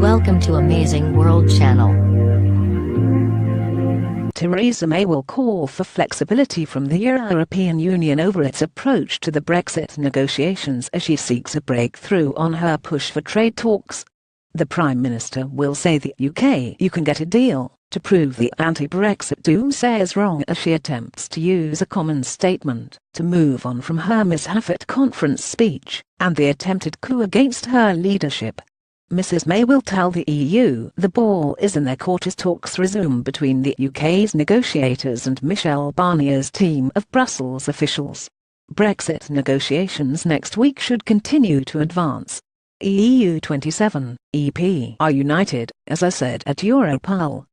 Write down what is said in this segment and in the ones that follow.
Welcome to Amazing World Channel. Theresa May will call for flexibility from the European Union over its approach to the Brexit negotiations as she seeks a breakthrough on her push for trade talks. The Prime Minister will say the UK "you can get a deal" to prove the anti-Brexit doomsayers wrong as she attempts to use a common statement to move on from her mishaphit conference speech and the attempted coup against her leadership. Mrs May will tell the EU the ball is in their court as talks resume between the UK's negotiators and Michel Barnier's team of Brussels officials. Brexit negotiations next week should continue to advance. EU 27 EP are united, as I said at Europol.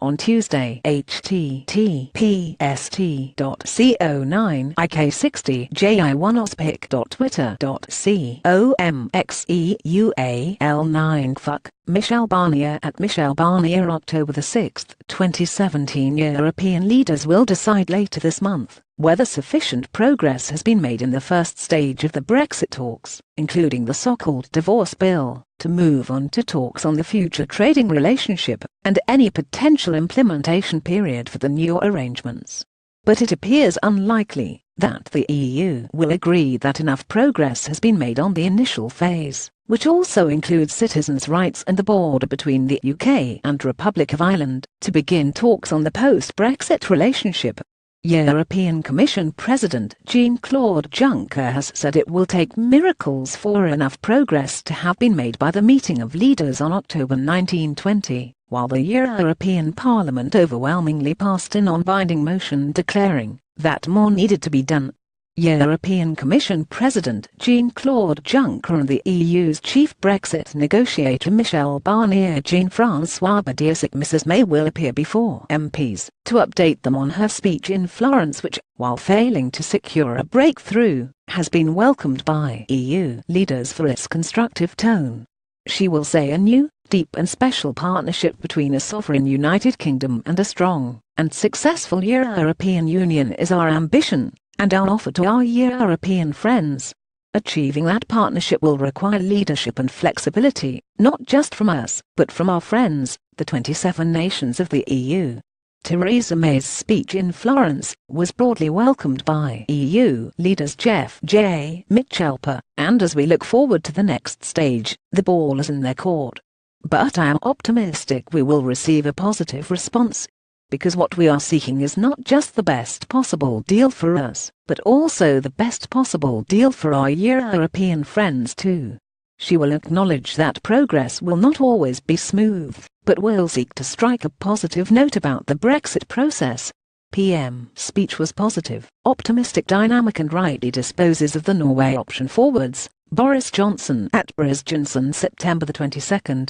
On Tuesday, https://ji1ospic.twitter.com/xeual9 fuck Michel Barnier at Michel Barnier. October 6, 2017. European leaders will decide later this month whether sufficient progress has been made in the first stage of the Brexit talks, including the so-called divorce bill, to move on to talks on the future trading relationship and any potential implementation period for the new arrangements. But it appears unlikely that the EU will agree that enough progress has been made on the initial phase, which also includes citizens' rights and the border between the UK and Republic of Ireland, to begin talks on the post-Brexit relationship. European Commission President Jean-Claude Juncker has said it will take miracles for enough progress to have been made by the meeting of leaders on October 1920, while the European Parliament overwhelmingly passed a non-binding motion declaring that more needed to be done. European Commission President Jean-Claude Juncker and the EU's chief Brexit negotiator Michel Barnier Jean-François Badiasic Mrs May will appear before MPs to update them on her speech in Florence, which, while failing to secure a breakthrough, has been welcomed by EU leaders for its constructive tone. She will say a new, deep and special partnership between a sovereign United Kingdom and a strong and successful European Union is our ambition and our offer to our European friends. Achieving that partnership will require leadership and flexibility, not just from us, but from our friends, the 27 nations of the EU. Theresa May's speech in Florence was broadly welcomed by EU leaders Jeff J. Mitchelper, and as we look forward to the next stage, the ball is in their court. But I am optimistic we will receive a positive response, because what we are seeking is not just the best possible deal for us, but also the best possible deal for our European friends too. She will acknowledge that progress will not always be smooth, but will seek to strike a positive note about the Brexit process. PM speech was positive, optimistic, dynamic and rightly disposes of the Norway option forwards. Boris Johnson at Boris Johnson September 22,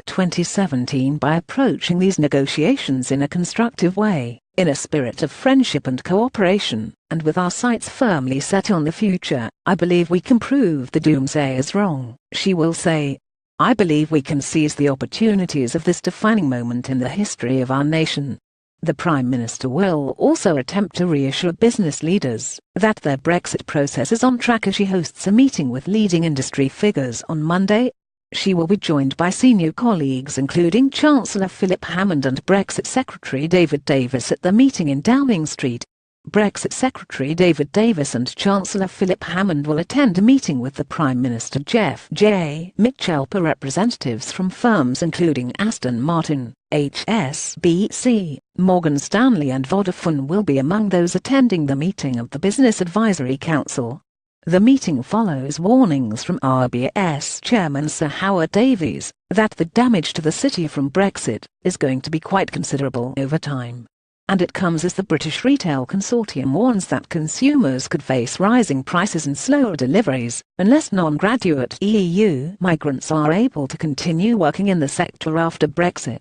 2017 by approaching these negotiations in a constructive way, in a spirit of friendship and cooperation, and with our sights firmly set on the future, I believe we can prove the doomsayers wrong. She will say, I believe we can seize the opportunities of this defining moment in the history of our nation. The Prime Minister will also attempt to reassure business leaders that their Brexit process is on track as she hosts a meeting with leading industry figures on Monday. She will be joined by senior colleagues including Chancellor Philip Hammond and Brexit Secretary David Davis at the meeting in Downing Street. Brexit Secretary David Davis and Chancellor Philip Hammond will attend a meeting with the Prime Minister Jeff J. Mitchelper. Representatives from firms including Aston Martin, HSBC, Morgan Stanley and Vodafone will be among those attending the meeting of the Business Advisory Council. The meeting follows warnings from RBS Chairman Sir Howard Davies that the damage to the city from Brexit is going to be quite considerable over time. And it comes as the British Retail Consortium warns that consumers could face rising prices and slower deliveries unless non-graduate EU migrants are able to continue working in the sector after Brexit.